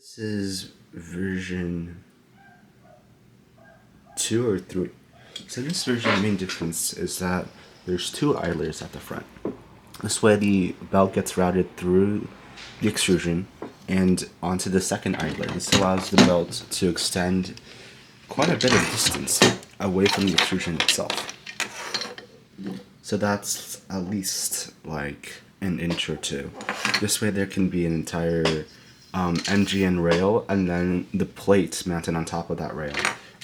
This is version 2 or 3. So this version, the main difference is that there's two idlers at the front. This way the belt gets routed through the extrusion and onto the second idler. This allows the belt to extend quite a bit of distance away from the extrusion itself. So that's at least like an inch or two. This way there can be an entire MGN rail and then the plate mounted on top of that rail,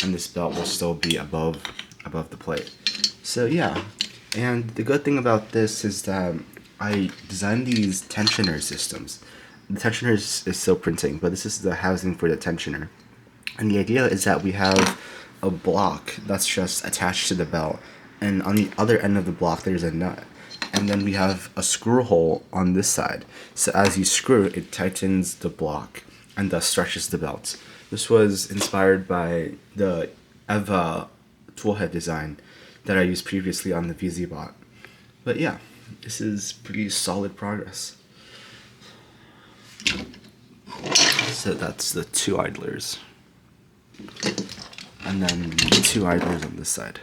and this belt will still be above the plate. So yeah, and the good thing about this is that I designed these tensioner systems. The tensioner is still printing, but this is the housing for the tensioner. And the idea is that we have a block that's just attached to the belt, and on the other end of the block there's a nut. And then we have a screw hole on this side. So as you screw, it tightens the block and thus stretches the belt. This was inspired by the EVA toolhead design that I used previously on the Vzbot. But yeah, this is pretty solid progress. So that's the two idlers. And then two idlers on this side.